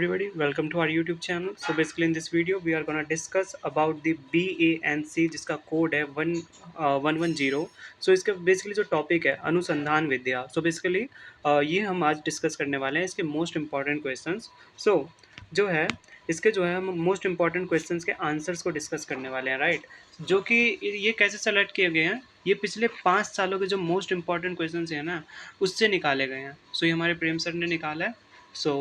everybody, welcome to our YouTube channel. So basically in this video we are gonna discuss about the BANC जिसका code है 110। सो इसका basically जो topic है अनुसंधान विद्या। So basically ये हम आज डिस्कस करने वाले हैं इसके मोस्ट इम्पॉर्टेंट क्वेश्चंस। सो जो है इसके जो है हम मोस्ट इम्पॉर्टेंट क्वेश्चंस के आंसर्स को डिस्कस करने वाले हैं, राइट। जो कि ये कैसे सेलेक्ट किए गए हैं, ये पिछले 5 सालों के जो मोस्ट इम्पॉर्टेंट क्वेश्चन हैं ना, उससे निकाले गए हैं। सो ये हमारे प्रेम सर ने निकाला है। सो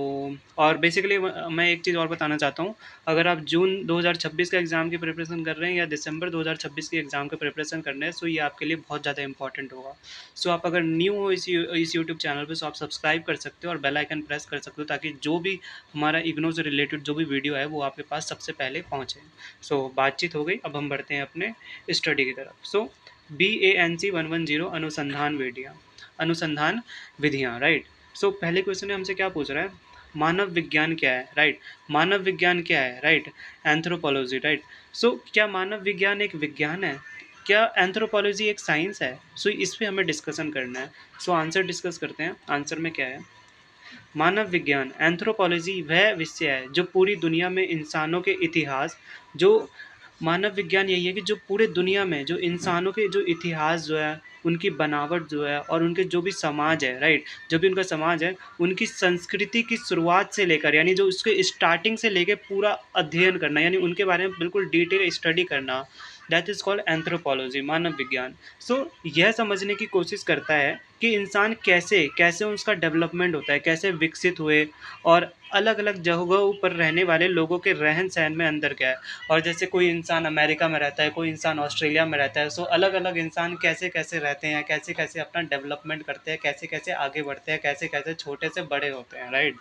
और बेसिकली मैं एक चीज़ और बताना चाहता हूँ। अगर आप जून 2026 का एग्ज़ाम की प्रिपरेशन कर रहे हैं या दिसंबर 2026 की एग्ज़ाम की प्रिपरेशन कर रहे हैं, सो ये आपके लिए बहुत ज़्यादा इंपॉर्टेंट होगा। सो आप अगर न्यू हो इस यूट्यूब चैनल पे, सो आप सब्सक्राइब कर सकते हो और बेल आइकन प्रेस कर सकते हो, ताकि जो भी हमारा इग्नो से रिलेटेड जो भी वीडियो है वो आपके पास सबसे पहले पहुँचे। सो बातचीत हो गई, अब हम बढ़ते हैं अपने स्टडी की तरफ। सो BANC 110 अनुसंधान विधियाँ, राइट। सो पहले क्वेश्चन में हमसे क्या पूछ रहा है, मानव विज्ञान क्या है, राइट। मानव विज्ञान क्या है, राइट। Anthropology, right. सो क्या मानव विज्ञान एक विज्ञान है, क्या एंथ्रोपोलॉजी एक साइंस है। सो इस पे हमें डिस्कशन करना है। सो आंसर डिस्कस करते हैं। आंसर में क्या है, मानव विज्ञान एंथ्रोपोलॉजी वह विषय है जो पूरी दुनिया में इंसानों के इतिहास, जो मानव विज्ञान यही है कि जो पूरे दुनिया में जो इंसानों के जो इतिहास जो है, उनकी बनावट जो है और उनके जो भी समाज है, राइट, जो भी उनका समाज है, उनकी संस्कृति की शुरुआत से लेकर यानी जो उसके स्टार्टिंग से लेकर पूरा अध्ययन करना, यानी उनके बारे में बिल्कुल डिटेल स्टडी करना, दैट इज़ कॉल्ड एंथ्रोपोलॉजी, मानव विज्ञान। सो यह समझने की कोशिश करता है कि इंसान कैसे कैसे उसका डेवलपमेंट होता है, कैसे विकसित हुए, और अलग अलग जगहों पर रहने वाले लोगों के रहन सहन में अंदर क्या है। और जैसे कोई इंसान अमेरिका में रहता है, कोई इंसान ऑस्ट्रेलिया में रहता है, सो अलग अलग इंसान कैसे कैसे रहते हैं, कैसे कैसे अपना डेवलपमेंट करते हैं, कैसे कैसे आगे बढ़ते हैं, कैसे कैसे छोटे से बड़े होते हैं, राइट।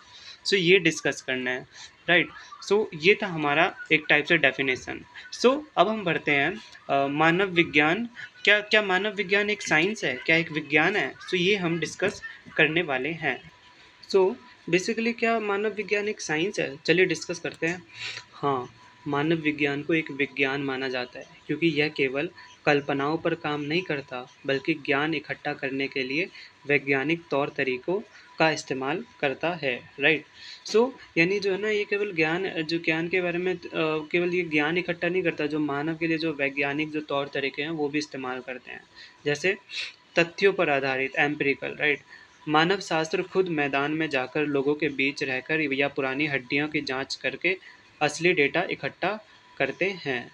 सो ये डिस्कस करना है, राइट। सो ये था हमारा एक टाइप से डेफिनेशन। सो अब हम बढ़ते हैं मानव विज्ञान, क्या क्या मानव विज्ञान एक साइंस है, क्या एक विज्ञान है। सो ये हम डिस्कस करने वाले हैं। सो बेसिकली क्या मानव विज्ञान एक साइंस है, चलिए डिस्कस करते हैं। हाँ, मानव विज्ञान को एक विज्ञान माना जाता है क्योंकि यह केवल कल्पनाओं पर काम नहीं करता, बल्कि ज्ञान इकट्ठा करने के लिए वैज्ञानिक तौर तरीकों का इस्तेमाल करता है, राइट। सो यानी जो है ना, ये केवल ज्ञान, जो ज्ञान के बारे में केवल ये ज्ञान इकट्ठा नहीं करता, जो मानव के लिए जो वैज्ञानिक जो तौर तरीके हैं वो भी इस्तेमाल करते हैं। जैसे तथ्यों पर आधारित एम्पिरिकल, राइट। मानव शास्त्र खुद मैदान में जाकर लोगों के बीच रहकर या पुरानी हड्डियों की जांच करके असली डेटा इकट्ठा करते हैं।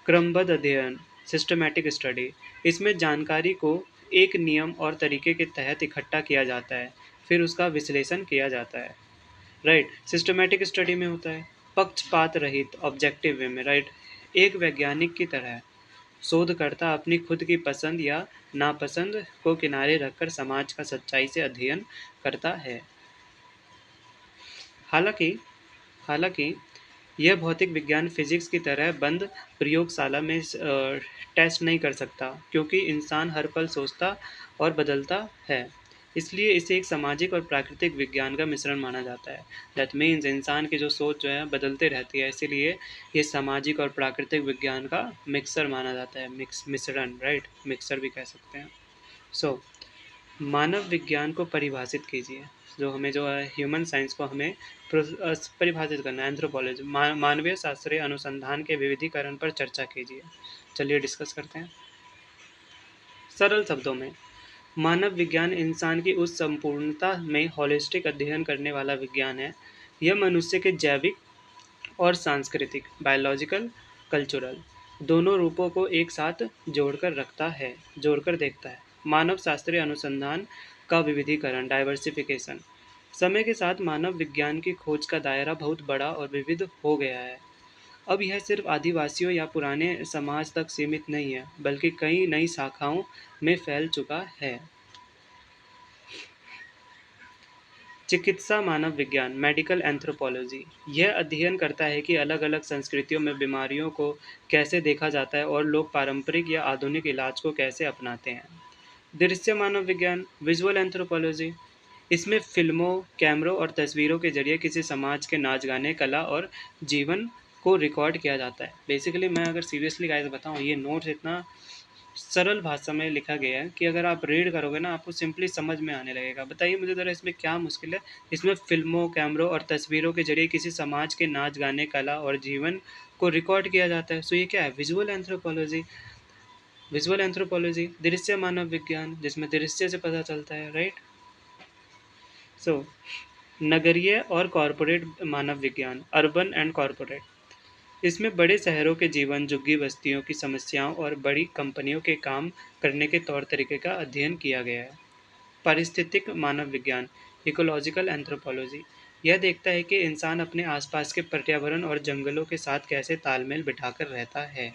क्रमबद्ध अध्ययन, सिस्टमैटिक स्टडी, इसमें जानकारी को एक नियम और तरीके के तहत इकट्ठा किया जाता है, फिर उसका विश्लेषण किया जाता है, राइट। सिस्टमैटिक स्टडी में होता है पक्षपात रहित ऑब्जेक्टिव वे में, राइट। एक वैज्ञानिक की तरह शोधकर्ता अपनी खुद की पसंद या नापसंद को किनारे रखकर समाज का सच्चाई से अध्ययन करता है। हालांकि हालांकि यह भौतिक विज्ञान फिजिक्स की तरह बंद प्रयोगशाला में टेस्ट नहीं कर सकता, क्योंकि इंसान हर पल सोचता और बदलता है। इसलिए इसे एक सामाजिक और प्राकृतिक विज्ञान का मिश्रण माना जाता है। दैट मीन्स इंसान की जो सोच जो है बदलते रहती है, इसीलिए ये सामाजिक और प्राकृतिक विज्ञान का मिक्सर माना जाता है, मिश्रण, राइट, मिक्सर भी कह सकते हैं। सो मानव विज्ञान को परिभाषित कीजिए। जो हमें जो है ह्यूमन साइंस को हमें परिभाषित करना है। एंथ्रोपोलॉजी मानवीय शास्त्रीय अनुसंधान के विविधीकरण पर चर्चा कीजिए। चलिए डिस्कस करते हैं। सरल शब्दों में, मानव विज्ञान इंसान की उस संपूर्णता में होलिस्टिक अध्ययन करने वाला विज्ञान है। यह मनुष्य के जैविक और सांस्कृतिक बायोलॉजिकल कल्चरल दोनों रूपों को एक साथ जोड़कर देखता है। मानव शास्त्रीय अनुसंधान का विविधीकरण डाइवर्सिफिकेशन, समय के साथ मानव विज्ञान की खोज का दायरा बहुत बड़ा और विविध हो गया है। अब यह सिर्फ आदिवासियों या पुराने समाज तक सीमित नहीं है, बल्कि कई नई शाखाओं में फैल चुका है। चिकित्सा मानव विज्ञान मेडिकल एंथ्रोपोलॉजी, यह अध्ययन करता है कि अलग अलग संस्कृतियों में बीमारियों को कैसे देखा जाता है और लोग पारंपरिक या आधुनिक इलाज को कैसे अपनाते हैं। दृश्य मानव विज्ञान विजुअल एंथ्रोपोलॉजी, इसमें फिल्मों, कैमरों और तस्वीरों के जरिए किसी समाज के नाच गाने, कला और जीवन को रिकॉर्ड किया जाता है। बेसिकली मैं अगर सीरियसली गाइस बताऊँ, ये नोट्स इतना सरल भाषा में लिखा गया है कि अगर आप रीड करोगे ना आपको सिंपली समझ में आने लगेगा। बताइए मुझे ज़रा इसमें क्या मुश्किल है? इसमें फ़िल्मों, कैमरों और तस्वीरों के ज़रिए किसी समाज के नाच, गाने, कला और जीवन को रिकॉर्ड किया जाता है। सो ये क्या है? विजुअल एंथ्रोपोलॉजी, दृश्य मानव विज्ञान, जिसमें दृश्य से पता चलता है, राइट? सो नगरीय और कॉरपोरेट मानव विज्ञान, अर्बन एंड कॉरपोरेट, इसमें बड़े शहरों के जीवन, झुग्गी बस्तियों की समस्याओं और बड़ी कंपनियों के काम करने के तौर तरीके का अध्ययन किया गया है। पारिस्थितिक मानव विज्ञान, इकोलॉजिकल एंथ्रोपोलॉजी, यह देखता है कि इंसान अपने आसपास के पर्यावरण और जंगलों के साथ कैसे तालमेल बिठाकर रहता है।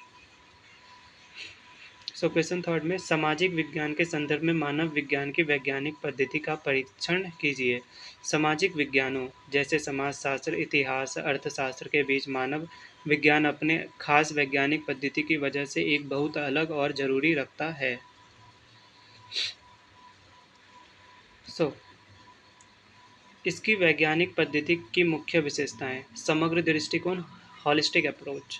सो क्वेश्चन थर्ड में सामाजिक विज्ञान के संदर्भ में मानव विज्ञान की वैज्ञानिक पद्धति का परीक्षण कीजिए। सामाजिक विज्ञानों जैसे समाजशास्त्र, इतिहास, अर्थशास्त्र के बीच मानव विज्ञान अपने खास वैज्ञानिक पद्धति की वजह से एक बहुत अलग और जरूरी रखता है। सो इसकी वैज्ञानिक पद्धति की मुख्य विशेषताएं: समग्र दृष्टिकोण, हॉलिस्टिक अप्रोच,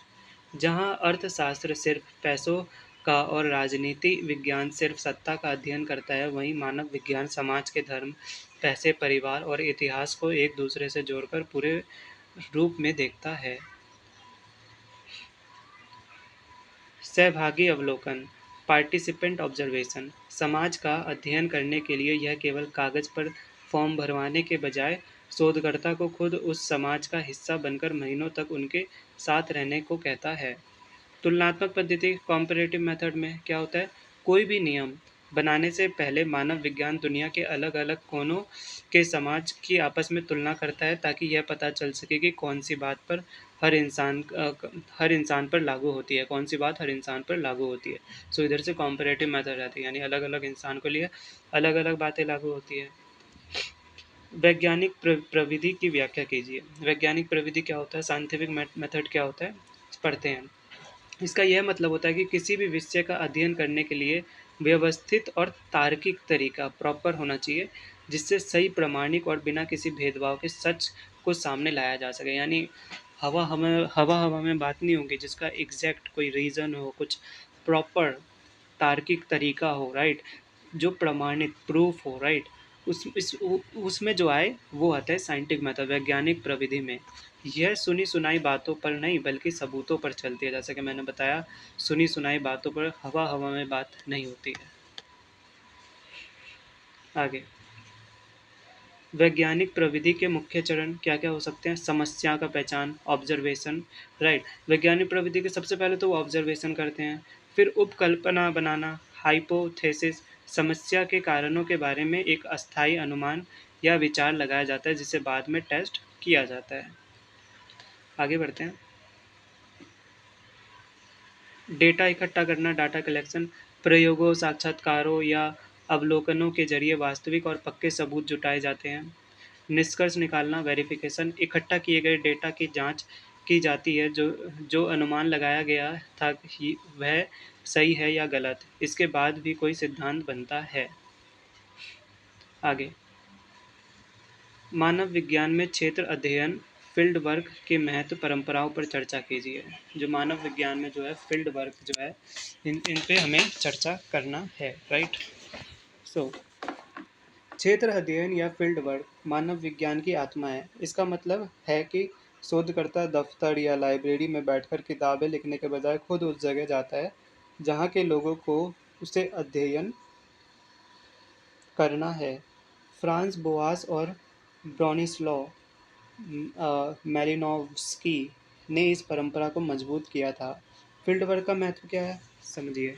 जहां अर्थशास्त्र सिर्फ पैसों का और राजनीति विज्ञान सिर्फ सत्ता का अध्ययन करता है, वहीं मानव विज्ञान समाज के धर्म, पैसे, परिवार और इतिहास को एक दूसरे से जोड़कर पूरे रूप में देखता है। सहभागी अवलोकन, पार्टिसिपेंट ऑब्जर्वेशन, समाज का अध्ययन करने के लिए यह केवल कागज पर फॉर्म भरवाने के बजाय शोधकर्ता को खुद उस समाज का हिस्सा बनकर महीनों तक उनके साथ रहने को कहता है। तुलनात्मक पद्धति, कॉम्परेटिव मेथड में क्या होता है? कोई भी नियम बनाने से पहले मानव विज्ञान दुनिया के अलग अलग कोनों के समाज की आपस में तुलना करता है ताकि यह पता चल सके कि कौन सी बात पर हर इंसान पर लागू होती है, कौन सी बात हर इंसान पर लागू होती है। सो इधर से कॉम्परेटिव मेथड आती है, यानी अलग अलग इंसान को लिए अलग अलग बातें लागू होती है। वैज्ञानिक प्रविधि की व्याख्या कीजिए। वैज्ञानिक प्रविधि क्या होता है? साइंटिफिक मेथड क्या होता है? पढ़ते हैं। इसका यह मतलब होता है कि किसी भी विषय का अध्ययन करने के लिए व्यवस्थित और तार्किक तरीका प्रॉपर होना चाहिए, जिससे सही, प्रामाणिक और बिना किसी भेदभाव के सच को सामने लाया जा सके। यानी हवा हवा में बात नहीं होगी, जिसका एग्जैक्ट कोई रीज़न हो, कुछ प्रॉपर तार्किक तरीका हो, राइट, जो प्रमाणित प्रूफ हो, राइट, उसमें जो आए वो आता है साइंटिफिक मेथड, वैज्ञानिक प्रविधि में। यह सुनी सुनाई बातों पर नहीं बल्कि सबूतों पर चलती है। जैसा कि मैंने बताया, सुनी सुनाई बातों पर, हवा हवा में बात नहीं होती है। आगे, वैज्ञानिक प्रविधि के मुख्य चरण क्या क्या हो सकते हैं? समस्या का पहचान, ऑब्जर्वेशन, राइट। वैज्ञानिक प्रविधि के सबसे पहले तो वो ऑब्जर्वेशन करते हैं, फिर उपकल्पना बनाना, हाइपोथेसिस, समस्या के कारणों के बारे में एक अस्थायी अनुमान या विचार लगाया जाता है जिसे बाद में टेस्ट किया जाता है। आगे बढ़ते हैं। डेटा इकट्ठा करना, डाटा कलेक्शन, प्रयोगों, साक्षात्कारों या अवलोकनों के जरिए वास्तविक और पक्के सबूत जुटाए जाते हैं। निष्कर्ष निकालना, वेरिफिकेशन, इकट्ठा किए गए डेटा की जांच की जाती है, जो जो अनुमान लगाया गया था वह सही है या गलत, इसके बाद भी कोई सिद्धांत बनता है। आगे, मानव विज्ञान में क्षेत्र अध्ययन, फील्ड वर्क के महत्व, परंपराओं पर चर्चा कीजिए। जो मानव विज्ञान में जो है फील्ड वर्क जो है, इन पे हमें चर्चा करना है, राइट। सो क्षेत्र अध्ययन या फील्ड वर्क मानव विज्ञान की आत्मा है। इसका मतलब है कि शोधकर्ता दफ्तर या लाइब्रेरी में बैठकर किताबें लिखने के बजाय खुद उस जगह जाता है जहाँ के लोगों को उसे अध्ययन करना है। फ्रांस बोआस और ब्रॉनिस्लॉ मैलिनोव्स्की ने इस परंपरा को मजबूत किया था। फील्ड वर्क का महत्व क्या है, समझिए।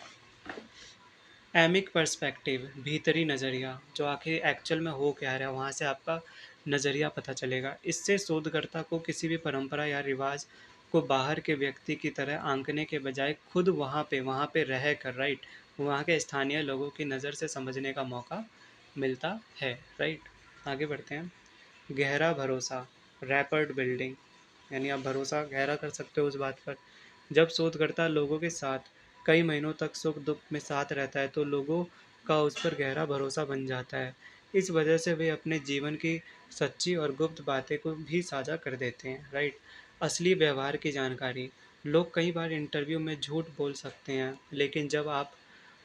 एमिक पर्सपेक्टिव, भीतरी नज़रिया, जो आखिर एक्चुअल में हो क्या रहा है वहाँ से आपका नज़रिया पता चलेगा। इससे शोधकर्ता को किसी भी परंपरा या रिवाज को बाहर के व्यक्ति की तरह आंकने के बजाय खुद वहाँ पे रह कर, राइट, वहाँ के स्थानीय लोगों की नज़र से समझने का मौका मिलता है, राइट। आगे बढ़ते हैं। गहरा भरोसा, रैपर्ड बिल्डिंग, यानी आप भरोसा गहरा कर सकते हो उस बात पर। जब शोधकर्ता लोगों के साथ कई महीनों तक सुख दुख में साथ रहता है तो लोगों का उस पर गहरा भरोसा बन जाता है। इस वजह से वे अपने जीवन की सच्ची और गुप्त बातें को भी साझा कर देते हैं, राइट। असली व्यवहार की जानकारी, लोग कई बार इंटरव्यू में झूठ बोल सकते हैं, लेकिन जब आप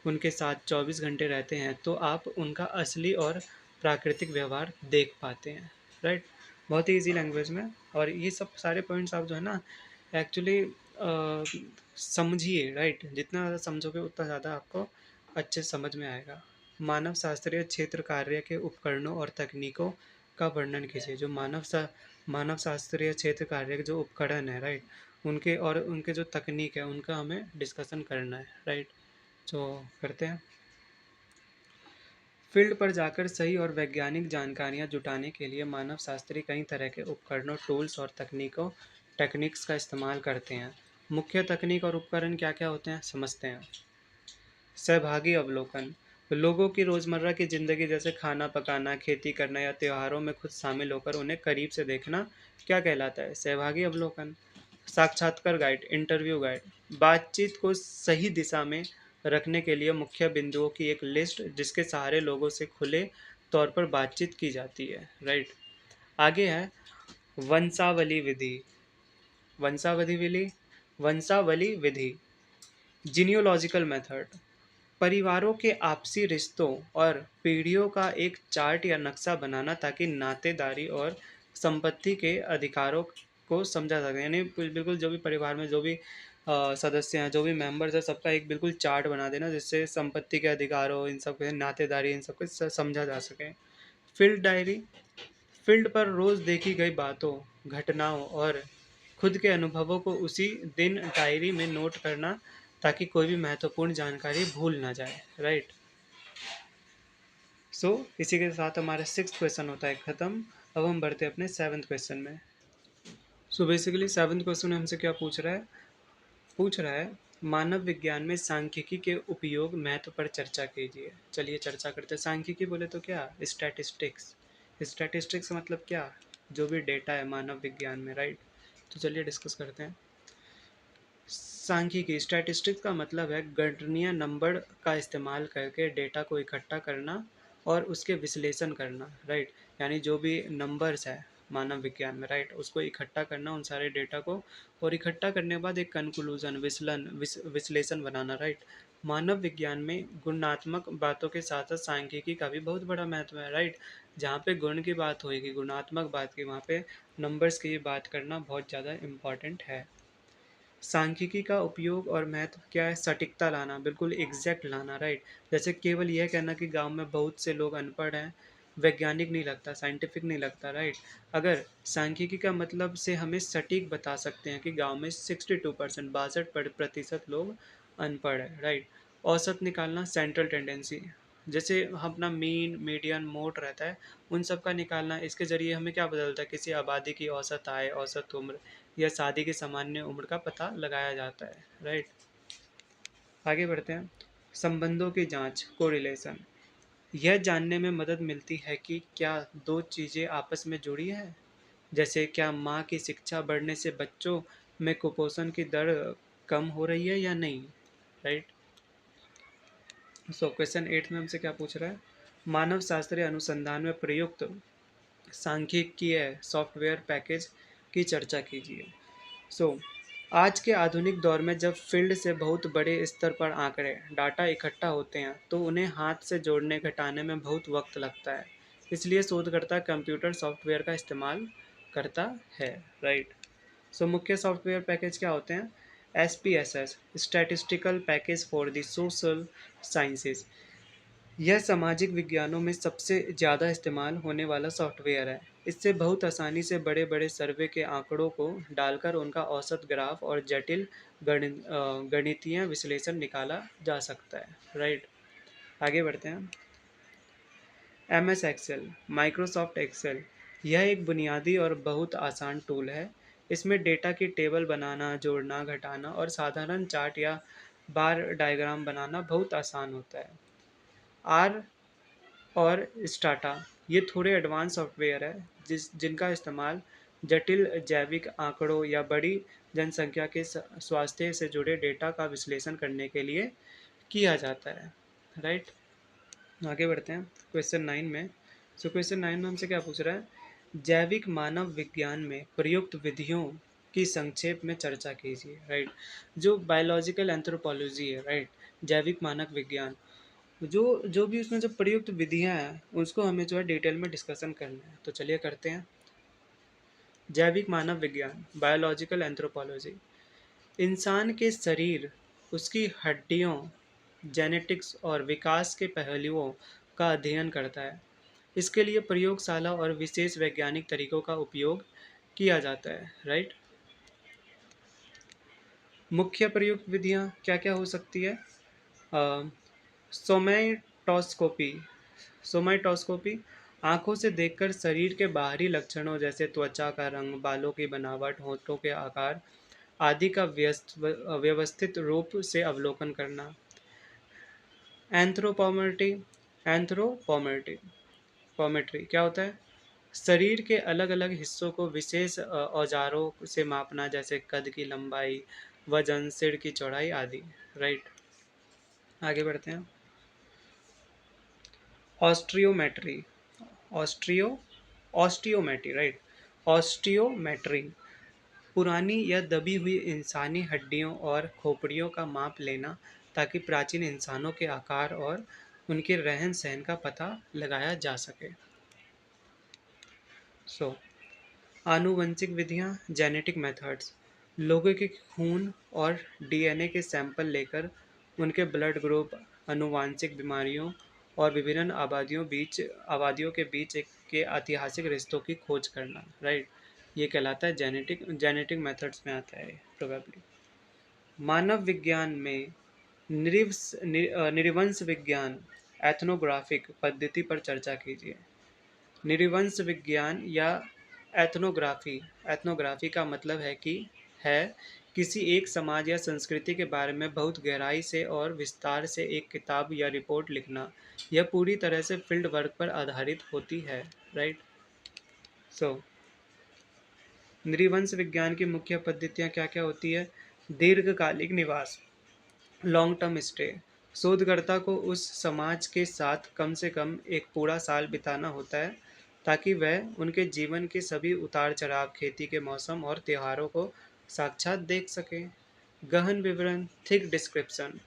उनके साथ 24 घंटे रहते हैं तो आप उनका असली और प्राकृतिक व्यवहार देख पाते हैं, राइट। बहुत ही ईजी लैंग्वेज में, और ये सब सारे पॉइंट्स आप जो है ना एक्चुअली समझिए, राइट। जितना ज़्यादा समझोगे उतना ज़्यादा आपको अच्छे से समझ में आएगा। मानव शास्त्रीय क्षेत्र कार्य के उपकरणों और तकनीकों का वर्णन कीजिए। जो मानव शास्त्रीय क्षेत्र कार्य के जो उपकरण है, राइट, उनके और उनके जो तकनीक है उनका हमें डिस्कशन करना है, राइट। तो करते हैं। फील्ड पर जाकर सही और वैज्ञानिक जानकारियाँ जुटाने के लिए मानव शास्त्री कई तरह के उपकरणों, टूल्स और टेक्निक्स का इस्तेमाल करते हैं। मुख्य तकनीक और उपकरण क्या क्या होते हैं समझते हैं। सहभागी अवलोकन, लोगों की रोज़मर्रा की ज़िंदगी जैसे खाना पकाना, खेती करना या त्योहारों में खुद शामिल होकर उन्हें करीब से देखना क्या कहलाता है, सहभागी अवलोकन। साक्षात्कार गाइड, इंटरव्यू गाइड, बातचीत को सही दिशा में रखने के लिए मुख्य बिंदुओं की एक लिस्ट जिसके सहारे लोगों से खुले तौर पर बातचीत की जाती है, राइट। आगे है वंशावली विधि। वंशावली विधि वंशावली विधि, जीनियोलॉजिकल मेथड, परिवारों के आपसी रिश्तों और पीढ़ियों का एक चार्ट या नक्शा बनाना ताकि नातेदारी और संपत्ति के अधिकारों को समझा सके। यानी बिल्कुल जो भी परिवार में जो भी सदस्य हैं, जो भी मेंबर्स हैं, सबका एक बिल्कुल चार्ट बना देना जिससे संपत्ति के अधिकारों, इन सब के नातेदारी, इन सब को समझा जा सके। फील्ड डायरी, फील्ड पर रोज देखी गई बातों, घटनाओं और खुद के अनुभवों को उसी दिन डायरी में नोट करना ताकि कोई भी महत्वपूर्ण जानकारी भूल ना जाए, राइट। सो इसी के साथ हमारा 6th क्वेश्चन होता है खत्म। अब हम बढ़ते हैं अपने 7th क्वेश्चन में। सो बेसिकली 7th क्वेश्चन हमसे क्या पूछ रहा है मानव विज्ञान में सांख्यिकी के उपयोग महत्व पर चर्चा कीजिए। चलिए चर्चा करते हैं। सांख्यिकी बोले तो क्या, स्टैटिस्टिक्स। स्टैटिस्टिक्स मतलब क्या, जो भी डेटा है मानव विज्ञान में, राइट। तो चलिए डिस्कस करते हैं। सांख्यिकी, स्टैटिस्टिक्स का मतलब है गणनीय नंबर का इस्तेमाल करके डेटा को इकट्ठा करना और उसके विश्लेषण करना, राइट। यानी जो भी नंबर्स है मानव विज्ञान में, राइट, उसको इकट्ठा करना उन सारे डेटा को, और इकट्ठा करने के बाद एक कंक्लूजन, विश्लेषण बनाना, राइट। मानव विज्ञान में गुणात्मक बातों के साथ साथ सांख्यिकी का भी बहुत बड़ा महत्व है, राइट। जहाँ पे गुण की बात होगी, गुणात्मक बात की, वहाँ पे नंबर्स की बात करना बहुत ज़्यादा इम्पॉर्टेंट है। सांख्यिकी का उपयोग और महत्व क्या है, सटीकता लाना, बिल्कुल एग्जैक्ट लाना, राइट। जैसे केवल यह कहना कि गांव में बहुत से लोग अनपढ़ हैं वैज्ञानिक नहीं लगता, साइंटिफिक नहीं लगता, राइट। अगर सांख्यिकी का मतलब से हमें सटीक बता सकते हैं कि गांव में 62% 62% लोग अनपढ़ है, राइट। औसत निकालना, सेंट्रल टेंडेंसी, जैसे हम अपना मीन, मीडियन, मोड रहता है, उन सब का निकालना। इसके जरिए हमें क्या पता चलता है, किसी आबादी की औसत आय, औसत उम्र या शादी की सामान्य उम्र का पता लगाया जाता है, राइट। आगे बढ़ते हैं। संबंधों की जांच, कोरिलेशन, यह जानने में मदद मिलती है कि क्या दो चीज़ें आपस में जुड़ी हैं। जैसे क्या माँ की शिक्षा बढ़ने से बच्चों में कुपोषण की दर कम हो रही है या नहीं, राइट। सो क्वेश्चन 8 में हमसे क्या पूछ रहा है, मानव शास्त्रीय अनुसंधान में प्रयुक्त सांख्यिकीय सॉफ्टवेयर पैकेज की चर्चा कीजिए। सो आज के आधुनिक दौर में जब फील्ड से बहुत बड़े स्तर पर आंकड़े, डाटा इकट्ठा होते हैं तो उन्हें हाथ से जोड़ने घटाने में बहुत वक्त लगता है। इसलिए शोधकर्ता कंप्यूटर सॉफ्टवेयर का इस्तेमाल करता है, राइट। सो मुख्य सॉफ्टवेयर पैकेज क्या होते हैं, SPSS, statistical package for the social sciences. यह सामाजिक विज्ञानों में सबसे ज़्यादा इस्तेमाल होने वाला सॉफ्टवेयर है। इससे बहुत आसानी से बड़े बड़े सर्वे के आंकड़ों को डालकर उनका औसत ग्राफ और जटिल गणितीय विश्लेषण निकाला जा सकता है, राइट। आगे बढ़ते हैं। MS एक्सेल, माइक्रोसॉफ्ट एक्सेल, यह एक बुनियादी और बहुत आसान टूल है। इसमें डेटा की टेबल बनाना, जोड़ना, घटाना और साधारण चार्ट या बार डायग्राम बनाना बहुत आसान होता है। आर और स्टाटा, ये थोड़े एडवांस सॉफ्टवेयर है जिनका इस्तेमाल जटिल जैविक आंकड़ों या बड़ी जनसंख्या के स्वास्थ्य से जुड़े डेटा का विश्लेषण करने के लिए किया जाता है, राइट। आगे बढ़ते हैं क्वेश्चन 9 में। सो क्वेश्चन 9 में हमसे क्या पूछ रहा है, जैविक मानव विज्ञान में प्रयुक्त विधियों की संक्षेप में चर्चा कीजिए, राइट। जो बायोलॉजिकल एंथ्रोपोलॉजी है, राइट, जैविक मानक विज्ञान, जो जो भी उसमें जो प्रयुक्त विधियां हैं उसको हमें जो है डिटेल में डिस्कशन करना है, तो चलिए करते हैं। जैविक मानव विज्ञान, बायोलॉजिकल एंथ्रोपोलॉजी, इंसान के शरीर, उसकी हड्डियों, जेनेटिक्स और विकास के पहलुओं का अध्ययन करता है। इसके लिए प्रयोगशाला और विशेष वैज्ञानिक तरीकों का उपयोग किया जाता है, राइट। मुख्य प्रयुक्त विधियां क्या क्या हो सकती है? सोमैटोस्कोपी, सोमाइटोस्कोपी, आंखों से देखकर शरीर के बाहरी लक्षणों जैसे त्वचा का रंग, बालों की बनावट, होंठों के आकार आदि का व्यवस्थित रूप से अवलोकन करना। एंथ्रोपोमेट्री, एंथ्रोपोमेट्री पोमेट्री क्या होता है? शरीर के अलग अलग हिस्सों को विशेष औजारों से मापना, जैसे कद की लंबाई, वजन, सिर की चौड़ाई आदि, राइट। आगे बढ़ते हैं। ऑस्ट्रियोमेट्री, ऑस्ट्रियो ऑस्टियोमेट्री, राइट। ऑस्टियोमेट्री, पुरानी या दबी हुई इंसानी हड्डियों और खोपड़ियों का माप लेना, ताकि प्राचीन इंसानों के आकार और उनके रहन सहन का पता लगाया जा सके। सो आनुवंशिक विधियां, जेनेटिक मेथड्स, लोगों के खून और डीएनए के सैंपल लेकर उनके ब्लड ग्रुप, आनुवांशिक बीमारियों और विभिन्न आबादियों के बीच के ऐतिहासिक रिश्तों की खोज करना, राइट। ये कहलाता है जेनेटिक मेथड्स में आता है प्रोबेबली। मानव विज्ञान में निरिवंश विज्ञान, एथनोग्राफिक पद्धति पर चर्चा कीजिए। निरिवंश विज्ञान या एथनोग्राफी, एथनोग्राफी का मतलब है किसी एक समाज या संस्कृति के बारे में बहुत गहराई से और विस्तार से एक किताब या रिपोर्ट लिखना। यह पूरी तरह से फील्ड वर्क पर आधारित होती है, राइट। सो नृवंश विज्ञान की मुख्य पद्धतियाँ क्या क्या होती है? दीर्घकालिक निवास, लॉन्ग टर्म स्टे, शोधकर्ता को उस समाज के साथ कम से कम एक पूरा साल बिताना होता है, ताकि वह उनके जीवन के सभी उतार चढ़ाव, खेती के मौसम और त्योहारों को साक्षात देख सके। गहन विवरण, थिक डिस्क्रिप्शन,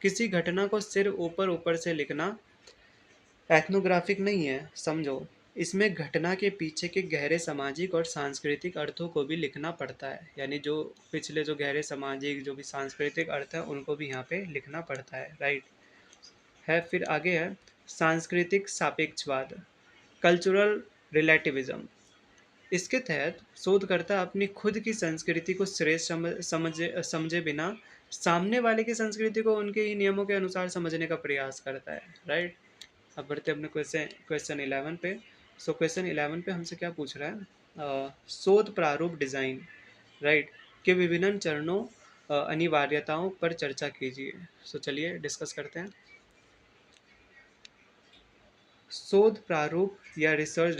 किसी घटना को सिर्फ ऊपर ऊपर से लिखना एथनोग्राफिक नहीं है, समझो। इसमें घटना के पीछे के गहरे सामाजिक और सांस्कृतिक अर्थों को भी लिखना पड़ता है, यानी जो पिछले जो गहरे सामाजिक जो भी सांस्कृतिक अर्थ है उनको भी यहाँ पे लिखना पड़ता है, राइट। है फिर आगे है सांस्कृतिक सापेक्षवाद, कल्चरल रिलेटिविज्म। इसके तहत शोधकर्ता अपनी खुद की संस्कृति को श्रेष्ठ समझे बिना सामने वाले की संस्कृति को उनके ही नियमों के अनुसार समझने का प्रयास करता है, राइट। अब बढ़ते अपने क्वेश्चन 11 पे। सो क्वेश्चन 11 पे हमसे क्या पूछ रहा है? शोध प्रारूप डिजाइन, राइट, के विभिन्न चरणों, अनिवार्यताओं पर चर्चा कीजिए। सो चलिए डिस्कस करते हैं। शोध प्रारूप या रिसर्च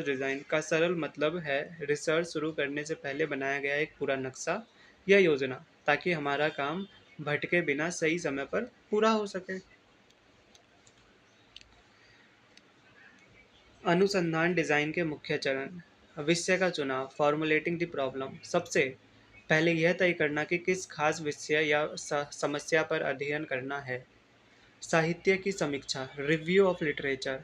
डिजाइन का सरल मतलब है रिसर्च शुरू करने से पहले बनाया गया एक पूरा नक्शा या योजना, ताकि हमारा काम भटके बिना सही समय पर पूरा हो सके। अनुसंधान डिजाइन के मुख्य चरण, विषय का चुनाव, फॉर्मुलेटिंग द प्रॉब्लम, सबसे पहले यह तय करना कि किस खास विषय या समस्या पर अध्ययन करना है। साहित्य की समीक्षा, रिव्यू ऑफ लिटरेचर,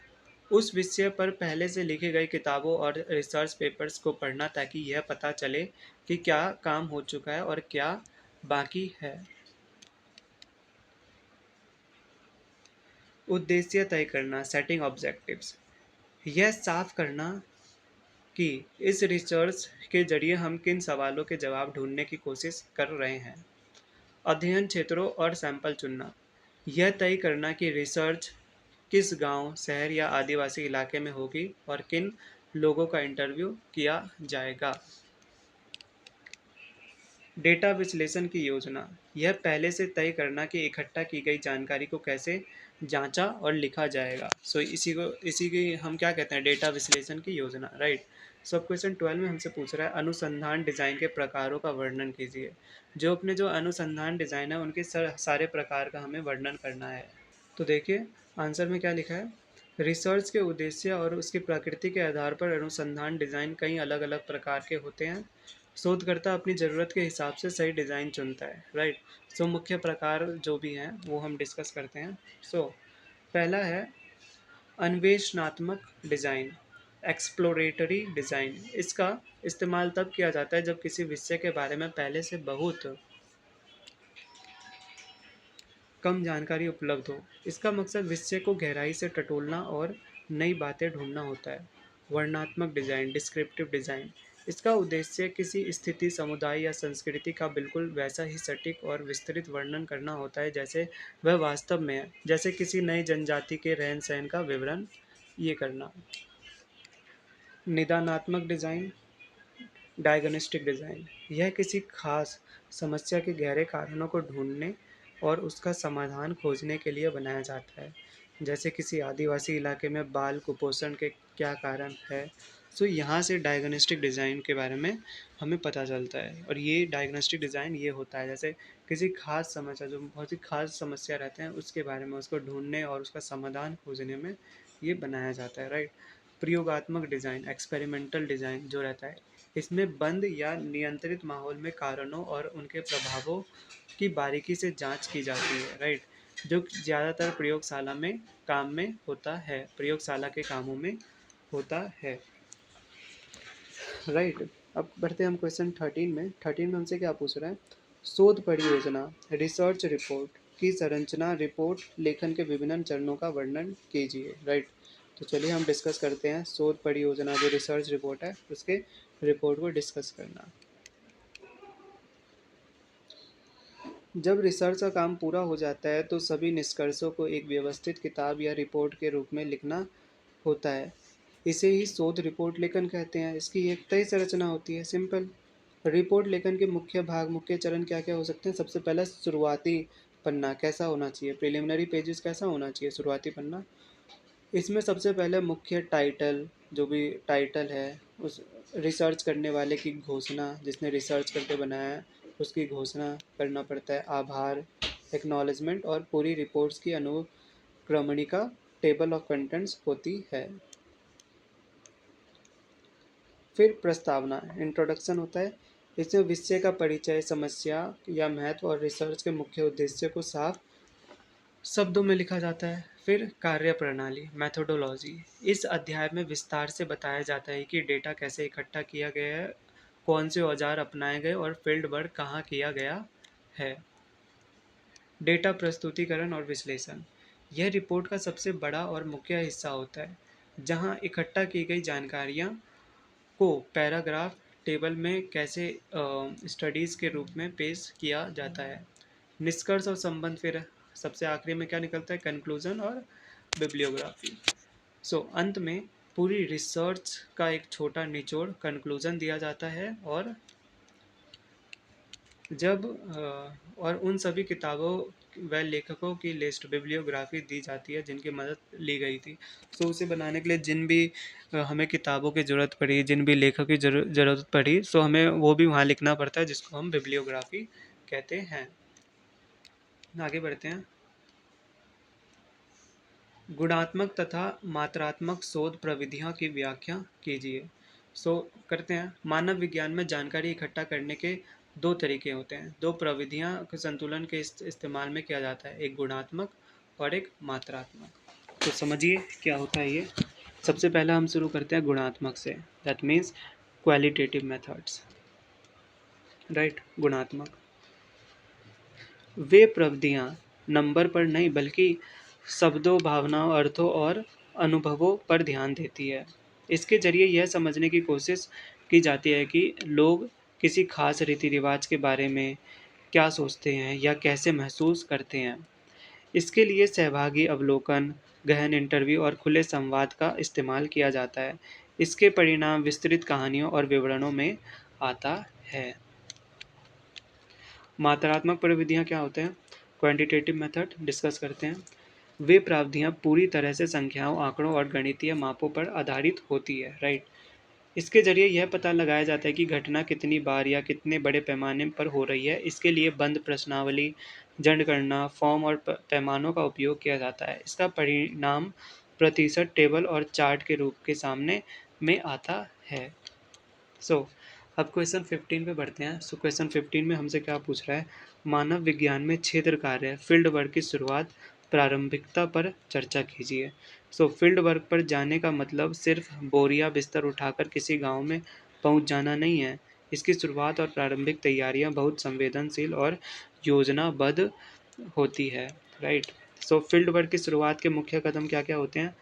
उस विषय पर पहले से लिखी गई किताबों और रिसर्च पेपर्स को पढ़ना, ताकि यह पता चले कि क्या काम हो चुका है और क्या बाकी है। उद्देश्य तय करना, सेटिंग ऑब्जेक्टिव्स, यह साफ करना कि इस रिसर्च के जरिए हम किन सवालों के जवाब ढूंढने की कोशिश कर रहे हैं। अध्ययन क्षेत्रों और सैंपल चुनना, यह तय करना कि रिसर्च किस गांव, शहर या आदिवासी इलाके में होगी और किन लोगों का इंटरव्यू किया जाएगा। डेटा विश्लेषण की योजना, यह पहले से तय करना कि इकट्ठा की गई जानकारी को कैसे जांचा और लिखा जाएगा। सो इसी की हम क्या कहते हैं? डेटा विश्लेषण की योजना, राइट। सो क्वेश्चन 12 में हमसे पूछ रहा है अनुसंधान डिजाइन के प्रकारों का वर्णन कीजिए। जो अपने जो अनुसंधान डिजाइन है उनके सारे प्रकार का हमें वर्णन करना है। तो देखिए आंसर में क्या लिखा है? रिसर्च के उद्देश्य और उसकी प्रकृति के आधार पर अनुसंधान डिजाइन कई अलग अलग प्रकार के होते हैं। शोधकर्ता अपनी ज़रूरत के हिसाब से सही डिज़ाइन चुनता है, राइट। सो मुख्य प्रकार जो भी हैं वो हम डिस्कस करते हैं। सो पहला है अन्वेषणात्मक डिज़ाइन, एक्सप्लोरेटरी डिज़ाइन। इसका इस्तेमाल तब किया जाता है जब किसी विषय के बारे में पहले से बहुत कम जानकारी उपलब्ध हो। इसका मकसद विषय को गहराई से टटोलना और नई बातें ढूंढना होता है। वर्णनात्मक डिज़ाइन, डिस्क्रिप्टिव डिज़ाइन। इसका उद्देश्य किसी स्थिति, समुदाय या संस्कृति का बिल्कुल वैसा ही सटीक और विस्तृत वर्णन करना होता है जैसे वह वास्तव में है। जैसे किसी नई जनजाति के रहन सहन का विवरण ये करना। निदानात्मक डिज़ाइन, डायग्नोस्टिक डिज़ाइन। यह किसी खास समस्या के गहरे कारणों को ढूंढने और उसका समाधान खोजने के लिए बनाया जाता है। जैसे किसी आदिवासी इलाके में बाल कुपोषण के क्या कारण है। सो यहाँ से डायग्नोस्टिक डिज़ाइन के बारे में हमें पता चलता है। और ये डायग्नोस्टिक डिज़ाइन ये होता है जैसे किसी खास समस्या, जो बहुत ही खास समस्या रहते हैं उसके बारे में उसको ढूंढने और उसका समाधान खोजने में ये बनाया जाता है, राइट। प्रयोगात्मक डिज़ाइन, एक्सपेरिमेंटल डिज़ाइन जो रहता है, इसमें बंद या नियंत्रित माहौल में कारणों और उनके प्रभावों की बारीकी से जांच की जाती है, राइट। जो ज़्यादातर प्रयोगशाला में काम में होता है, प्रयोगशाला के कामों में होता है, राइट। अब बढ़ते हैं हम क्वेश्चन 13 में। 13 में हमसे क्या पूछ रहा है? शोध परियोजना, रिसर्च रिपोर्ट की संरचना, रिपोर्ट लेखन के विभिन्न चरणों का वर्णन कीजिए, राइट। तो चलिए हम डिस्कस करते हैं शोध परियोजना, जो रिसर्च रिपोर्ट है उसके रिपोर्ट को डिस्कस करना। जब रिसर्च का काम पूरा हो जाता है तो सभी निष्कर्षों को एक व्यवस्थित किताब या रिपोर्ट के रूप में लिखना होता है। इसे ही शोध रिपोर्ट लेखन कहते हैं। इसकी एक तय संरचना होती है, सिंपल। रिपोर्ट लेखन के मुख्य भाग, मुख्य चरण क्या क्या हो सकते हैं? सबसे पहला शुरुआती पन्ना कैसा होना चाहिए, प्रिलिमिनरी पेजेस कैसा होना चाहिए, शुरुआती पन्ना। इसमें सबसे पहले मुख्य टाइटल, जो भी टाइटल है उस रिसर्च करने वाले की घोषणा, जिसने रिसर्च करके बनाया है उसकी घोषणा करना पड़ता है। आभार, एक्नॉलेजमेंट और पूरी रिपोर्ट्स की अनुक्रमणिका, टेबल ऑफ कंटेंट्स होती है। फिर प्रस्तावना, इंट्रोडक्शन होता है। इसमें विषय का परिचय, समस्या या महत्व और रिसर्च के मुख्य उद्देश्य को साफ शब्दों में लिखा जाता है। फिर कार्यप्रणाली, मैथोडोलॉजी। इस अध्याय में विस्तार से बताया जाता है कि डेटा कैसे इकट्ठा किया गया है, कौन से औजार अपनाए गए और फील्ड वर्क कहाँ किया गया है। डेटा प्रस्तुतिकरण और विश्लेषण, यह रिपोर्ट का सबसे बड़ा और मुख्य हिस्सा होता है, जहाँ इकट्ठा की गई जानकारियाँ को पैराग्राफ, टेबल में कैसे स्टडीज़ के रूप में पेश किया जाता है। निष्कर्ष और संबंध, फिर सबसे आखिरी में क्या निकलता है? कंक्लूजन और बिब्लियोग्राफी। सो अंत में पूरी रिसर्च का एक छोटा निचोड़, कंक्लूजन दिया जाता है। और जब और उन सभी किताबों व लेखकों की लिस्ट, बिब्लियोग्राफी दी जाती है जिनकी मदद ली गई थी। सो उसे बनाने के लिए जिन भी हमें किताबों की ज़रूरत पड़ी, जिन भी लेखक की ज़रूरत पड़ी, सो हमें वो भी वहाँ लिखना पड़ता है, जिसको हम बिब्लियोग्राफी कहते हैं। आगे बढ़ते हैं। गुणात्मक तथा मात्रात्मक शोध प्रविधियों की व्याख्या कीजिए। सो करते हैं। मानव विज्ञान में जानकारी इकट्ठा करने के दो तरीके होते हैं, दो प्रविधियां के संतुलन के इस्तेमाल में किया जाता है, एक गुणात्मक और एक मात्रात्मक। तो समझिए क्या होता है ये। सबसे पहला हम शुरू करते हैं गुणात्मक से, that means qualitative methods, right. गुणात्मक वे प्रविधियां नंबर पर नहीं बल्कि शब्दों, भावनाओं, अर्थों और अनुभवों पर ध्यान देती है। इसके जरिए यह समझने की कोशिश की जाती है कि लोग किसी खास रीति रिवाज के बारे में क्या सोचते हैं या कैसे महसूस करते हैं। इसके लिए सहभागी अवलोकन, गहन इंटरव्यू और खुले संवाद का इस्तेमाल किया जाता है। इसके परिणाम विस्तृत कहानियों और विवरणों में आता है। मात्रात्मक प्रविधियाँ क्या होते हैं? क्वांटिटेटिव मेथड डिस्कस करते हैं। वे प्राविधियाँ पूरी तरह से संख्याओं, आंकड़ों और गणितीय मापों पर आधारित होती है, राइट। इसके जरिए यह पता लगाया जाता है कि घटना कितनी बार या कितने बड़े पैमाने पर हो रही है। इसके लिए बंद प्रश्नावली, जनगणना, फॉर्म और पैमानों का उपयोग किया जाता है। इसका परिणाम प्रतिशत टेबल और चार्ट के रूप के सामने में आता है। सो अब क्वेश्चन 15 पे बढ़ते हैं। सो क्वेश्चन 15 में हमसे क्या पूछ रहा है, मानव विज्ञान में क्षेत्र कार्य फील्ड वर्क की शुरुआत प्रारंभिकता पर चर्चा कीजिए। सो फील्ड वर्क पर जाने का मतलब सिर्फ बोरिया बिस्तर उठाकर किसी गांव में पहुंच जाना नहीं है। इसकी शुरुआत और प्रारंभिक तैयारियां बहुत संवेदनशील और योजनाबद्ध होती है, राइट। सो फील्ड वर्क की शुरुआत के मुख्य कदम क्या क्या होते हैं,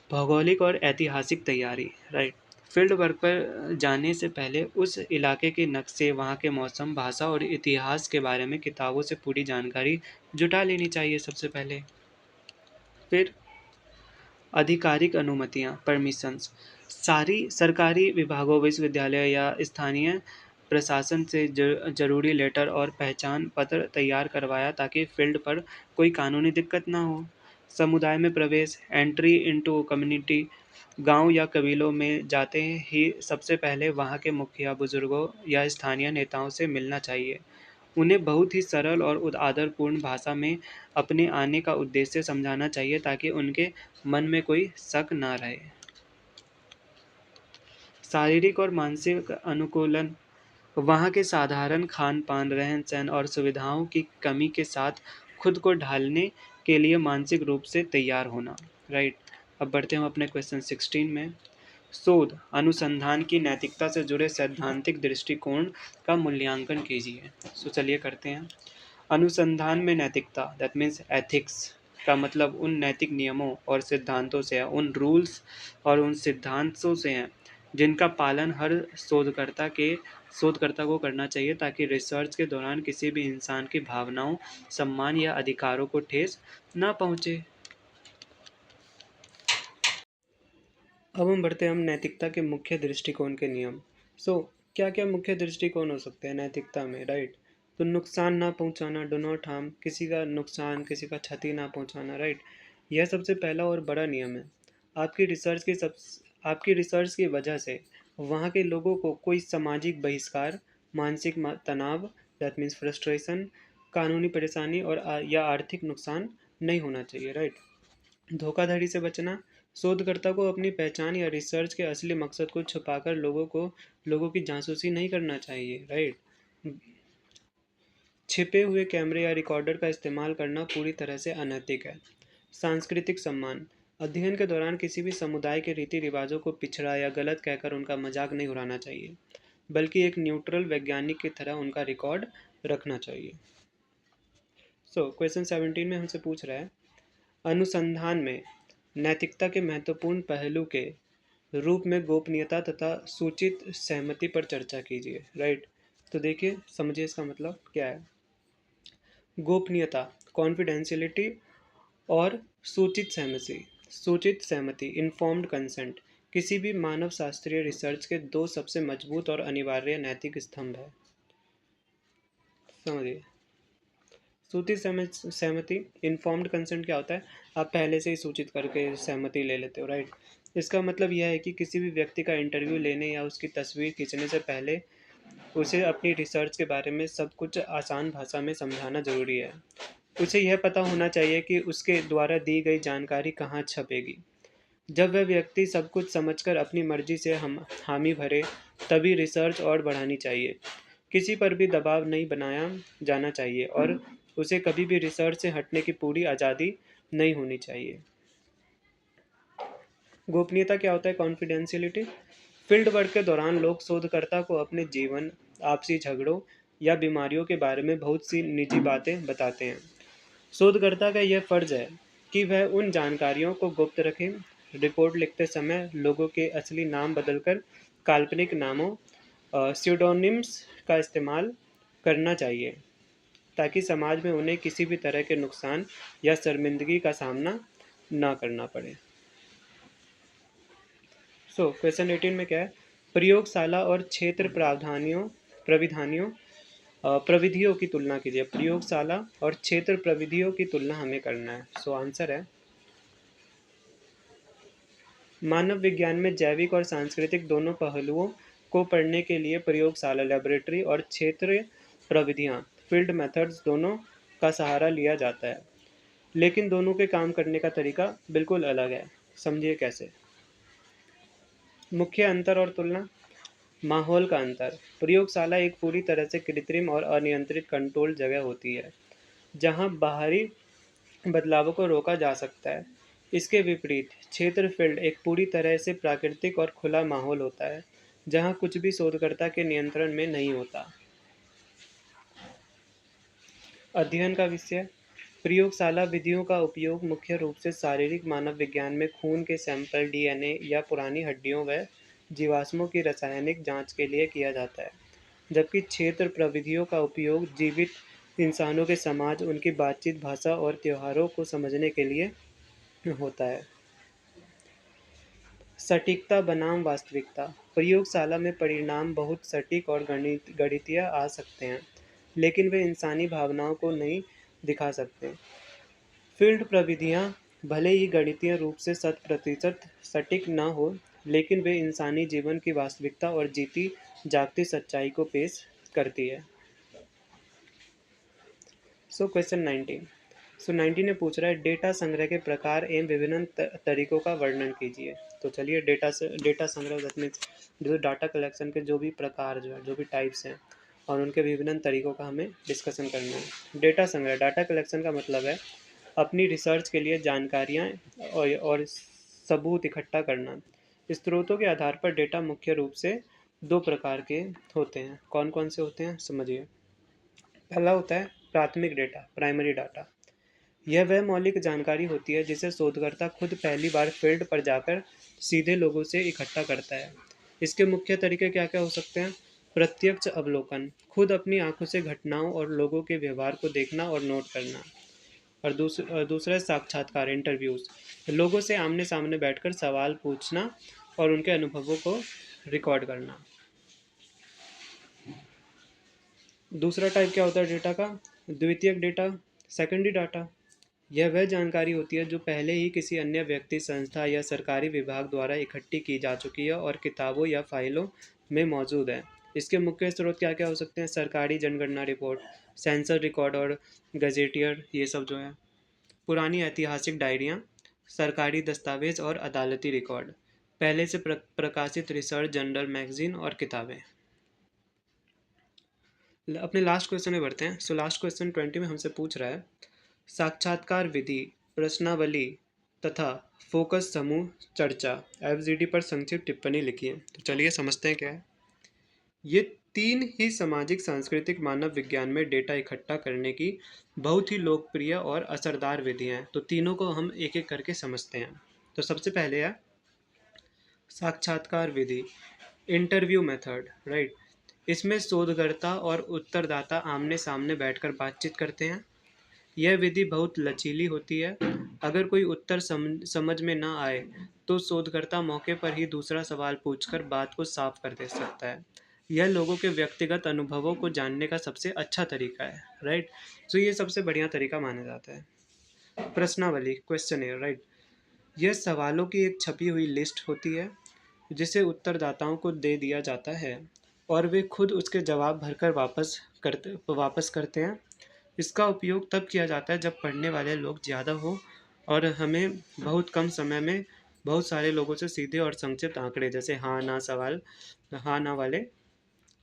भौगोलिक और ऐतिहासिक तैयारी, राइट। फील्ड वर्क पर जाने से पहले उस इलाके के नक्शे, वहाँ के मौसम, भाषा और इतिहास के बारे में किताबों से पूरी जानकारी जुटा लेनी चाहिए सबसे पहले। फिर आधिकारिक अनुमतियाँ, परमिशंस, सारी सरकारी विभागों, विश्वविद्यालय या स्थानीय प्रशासन से जरूरी लेटर और पहचान पत्र तैयार करवाया ताकि फील्ड पर कोई कानूनी दिक्कत ना हो। समुदाय में प्रवेश, एंट्री इनटू कम्युनिटी, गांव या कबीलों में जाते ही सबसे पहले वहां के मुखिया, बुजुर्गों या स्थानीय नेताओं से मिलना चाहिए। उन्हें बहुत ही सरल और आदरपूर्ण भाषा में अपने आने का उद्देश्य समझाना चाहिए ताकि उनके मन में कोई शक ना रहे। शारीरिक और मानसिक अनुकूलन, वहाँ के साधारण खान पान, रहन सहन और सुविधाओं की कमी के साथ खुद को ढालने के लिए मानसिक रूप से तैयार होना, राइट। अब बढ़ते हैं अपने क्वेश्चन 16 में। शोध अनुसंधान की नैतिकता से जुड़े सैद्धांतिक दृष्टिकोण का मूल्यांकन कीजिए। सो चलिए करते हैं। अनुसंधान में नैतिकता, दैट मीन्स एथिक्स, का मतलब उन नैतिक नियमों और सिद्धांतों से है, उन रूल्स और उन सिद्धांतों से है जिनका पालन हर शोधकर्ता को करना चाहिए ताकि रिसर्च के दौरान किसी भी इंसान की भावनाओं, सम्मान या अधिकारों को ठेस ना पहुंचे। अब हम बढ़ते हैं हम नैतिकता के मुख्य दृष्टिकोण के नियम। सो क्या क्या मुख्य दृष्टिकोण हो सकते हैं नैतिकता में, राइट। तो नुकसान ना पहुंचाना, डो नॉट हार्म, किसी का नुकसान, किसी का क्षति ना पहुंचाना, राइट। यह सबसे पहला और बड़ा नियम है। आपकी रिसर्च की सब आपकी रिसर्च की वजह से वहाँ के लोगों को कोई सामाजिक बहिष्कार, मानसिक तनाव, दैट मीन्स फ्रस्ट्रेशन, कानूनी परेशानी और या आर्थिक नुकसान नहीं होना चाहिए, राइट। धोखाधड़ी से बचना, शोधकर्ता को अपनी पहचान या रिसर्च के असली मकसद को छुपाकर लोगों की जासूसी नहीं करना चाहिए, राइट। छिपे हुए कैमरे या रिकॉर्डर का इस्तेमाल करना पूरी तरह से अनैतिक है। सांस्कृतिक सम्मान, अध्ययन के दौरान किसी भी समुदाय के रीति रिवाजों को पिछड़ा या गलत कहकर उनका मजाक नहीं उड़ाना चाहिए, बल्कि एक न्यूट्रल वैज्ञानिक की तरह उनका रिकॉर्ड रखना चाहिए। सो क्वेश्चन 17 में हमसे पूछ रहा है, अनुसंधान में नैतिकता के महत्वपूर्ण पहलू के रूप में गोपनीयता तथा सूचित सहमति पर चर्चा कीजिए, राइट। तो देखिए समझिए इसका मतलब क्या है। गोपनीयता, कॉन्फिडेंशियलिटी, और सूचित सहमति, इन्फॉर्म्ड कंसेंट, किसी भी मानव शास्त्रीय रिसर्च के दो सबसे मजबूत और अनिवार्य नैतिक स्तंभ है। समझिए, सूचित सहमति, इन्फॉर्म्ड कंसेंट क्या होता है, आप पहले से ही सूचित करके सहमति ले लेते हो, राइट। इसका मतलब यह है कि किसी भी व्यक्ति का इंटरव्यू लेने या उसकी तस्वीर खींचने से पहले उसे अपनी रिसर्च के बारे में सब कुछ आसान भाषा में समझाना जरूरी है। उसे यह पता होना चाहिए कि उसके द्वारा दी गई जानकारी कहाँ छपेगी। जब वह व्यक्ति सब कुछ समझकर अपनी मर्जी से हम हामी भरे, तभी रिसर्च और बढ़ानी चाहिए। किसी पर भी दबाव नहीं बनाया जाना चाहिए और उसे कभी भी रिसर्च से हटने की पूरी आज़ादी नहीं होनी चाहिए। गोपनीयता क्या होता है, कॉन्फिडेंशियलिटी। फील्ड वर्क के दौरान लोग शोधकर्ता को अपने जीवन, आपसी झगड़ों या बीमारियों के बारे में बहुत सी निजी बातें बताते हैं। शोधकर्ता का यह फर्ज है कि वह उन जानकारियों को गुप्त रखे। रिपोर्ट लिखते समय लोगों के असली नाम बदलकर काल्पनिक नामों, स्यूडोनिम्स का इस्तेमाल करना चाहिए ताकि समाज में उन्हें किसी भी तरह के नुकसान या शर्मिंदगी का सामना ना करना पड़े। सो क्वेश्चन 18 में क्या है, प्रयोगशाला और क्षेत्र प्रविधियों की तुलना कीजिए। प्रयोगशाला और क्षेत्र प्रविधियों की तुलना हमें करना है। सो आंसर है, मानव विज्ञान में जैविक और सांस्कृतिक दोनों पहलुओं को पढ़ने के लिए प्रयोगशाला, लैबोरेटरी, और क्षेत्रीय प्रविधियाँ, फील्ड मेथड्स, दोनों का सहारा लिया जाता है, लेकिन दोनों के काम करने का तरीका बिल्कुल अलग है। समझिए कैसे। मुख्य अंतर और तुलना, माहौल का अंतर। प्रयोगशाला एक पूरी तरह से कृत्रिम और अनियंत्रित कंट्रोल जगह होती है, जहां बाहरी बदलावों को रोका जा सकता है। इसके विपरीत क्षेत्र फील्ड एक पूरी तरह से प्राकृतिक और खुला माहौल होता है, जहां कुछ भी शोधकर्ता के नियंत्रण में नहीं होता। अध्ययन का विषय। प्रयोगशाला विधियों का उपयोग मुख्य रूप से शारीरिक मानव विज्ञान में खून के सैंपल, डीएनए या पुरानी हड्डियों व जीवाश्मों की रासायनिक जांच के लिए किया जाता है, जबकि क्षेत्र प्रविधियों का उपयोग जीवित इंसानों के समाज, उनकी बातचीत, भाषा और त्योहारों को समझने के लिए होता है। सटीकता बनाम वास्तविकता। प्रयोगशाला में परिणाम बहुत सटीक और गणितीय आ सकते हैं, लेकिन वे इंसानी भावनाओं को नहीं दिखा सकते। फील्ड प्रविधियाँ भले ही गणितीय रूप से शत प्रतिशत सटीक न हो, लेकिन वे इंसानी जीवन की वास्तविकता और जीती जागती सच्चाई को पेश करती है। क्वेश्चन 19। 19 ने पूछ रहा है, डेटा संग्रह के प्रकार एवं विभिन्न तरीकों का वर्णन कीजिए। तो चलिए, डेटा संग्रह दैट मीन्स जो डाटा कलेक्शन के जो भी प्रकार जो भी टाइप्स हैं और उनके विभिन्न तरीकों का हमें डिस्कशन करना है। डेटा संग्रह, डाटा कलेक्शन का मतलब है अपनी रिसर्च के लिए जानकारियाँ और सबूत इकट्ठा करना। स्रोतों के आधार पर डेटा मुख्य रूप से दो प्रकार के होते हैं। कौन कौन से होते हैं, समझिए। पहला होता है प्राथमिक डेटा, प्राइमरी डाटा। यह वह मौलिक जानकारी होती है जिसे शोधकर्ता खुद पहली बार फील्ड पर जाकर सीधे लोगों से इकट्ठा करता है। इसके मुख्य तरीके क्या क्या हो सकते हैं? प्रत्यक्ष अवलोकन, खुद अपनी आंखों से घटनाओं और लोगों के व्यवहार को देखना और नोट करना। और दूसरा है साक्षात्कार, इंटरव्यूज, लोगों से आमने सामने बैठकर सवाल पूछना और उनके अनुभवों को रिकॉर्ड करना। दूसरा टाइप क्या होता है डेटा का? द्वितीयक डेटा, सेकेंडरी डाटा। यह वह जानकारी होती है जो पहले ही किसी अन्य व्यक्ति, संस्था या सरकारी विभाग द्वारा इकट्ठी की जा चुकी है और किताबों या फाइलों में मौजूद है। इसके मुख्य स्रोत क्या क्या हो सकते हैं? सरकारी जनगणना रिपोर्ट, सेंसर रिकॉर्ड और गजेटियर, ये सब जो है। पुरानी ऐतिहासिक डायरियाँ, सरकारी दस्तावेज और अदालती रिकॉर्ड, पहले से प्रकाशित रिसर्च जर्नल, मैगजीन और किताबें। अपने लास्ट क्वेश्चन में बढ़ते हैं। लास्ट क्वेश्चन 20 में हमसे पूछ रहा है, साक्षात्कार विधि, प्रश्नावली तथा फोकस समूह चर्चा एफजीडी पर संक्षिप्त टिप्पणी लिखिए। तो चलिए समझते हैं क्या है। ये तीन ही सामाजिक सांस्कृतिक मानव विज्ञान में डेटा इकट्ठा करने की बहुत ही लोकप्रिय और असरदार विधियाँ हैं। तो तीनों को हम एक एक करके समझते हैं। तो सबसे पहले है साक्षात्कार विधि, इंटरव्यू मेथड, राइट। इसमें शोधकर्ता और उत्तरदाता आमने सामने बैठकर बातचीत करते हैं। यह विधि बहुत लचीली होती है। अगर कोई उत्तर समझ में ना आए तो शोधकर्ता मौके पर ही दूसरा सवाल पूछकर बात को साफ कर दे सकता है। यह लोगों के व्यक्तिगत अनुभवों को जानने का सबसे अच्छा तरीका है, राइट। तो ये सबसे बढ़िया तरीका माना जाता है। प्रश्नावली, क्वेश्चनेयर, राइट। यह सवालों की एक छपी हुई लिस्ट होती है जिसे उत्तरदाताओं को दे दिया जाता है और वे खुद उसके जवाब भरकर वापस करते हैं। इसका उपयोग तब किया जाता है जब पढ़ने वाले लोग ज़्यादा हो और हमें बहुत कम समय में बहुत सारे लोगों से सीधे और संक्षिप्त आंकड़े, जैसे हाँ ना वाले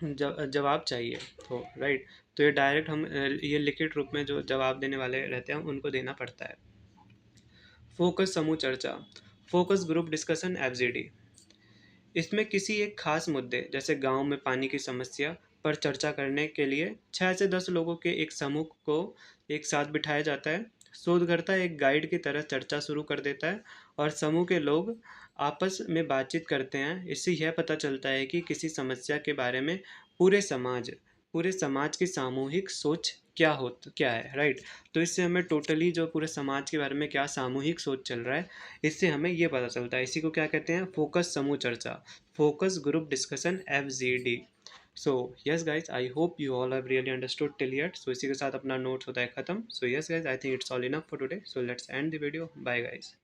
जवाब चाहिए हो, राइट। तो ये डायरेक्ट हम ये लिखित रूप में जो जवाब देने वाले रहते हैं उनको देना पड़ता है। फोकस समूह चर्चा, फोकस ग्रुप डिस्कशन एफजीडी। इसमें किसी एक खास मुद्दे, जैसे गांव में पानी की समस्या पर चर्चा करने के लिए 6 से 10 लोगों के एक समूह को एक साथ बिठाया जाता है। शोधकर्ता एक गाइड की तरह चर्चा शुरू कर देता है और समूह के लोग आपस में बातचीत करते हैं। इससे यह पता चलता है कि किसी समस्या के बारे में पूरे समाज की सामूहिक सोच क्या है, राइट। तो इससे हमें टोटली जो पूरे समाज के बारे में क्या सामूहिक सोच चल रहा है, इससे हमें ये पता चलता है। इसी को क्या कहते हैं? फोकस समूह चर्चा, focus group discussion FGD. So yes guys, I hope you all have really understood till yet. So इसी के साथ अपना नोट्स होता है खत्म। So yes guys, I think it's all enough for today. So let's end the video. Bye guys.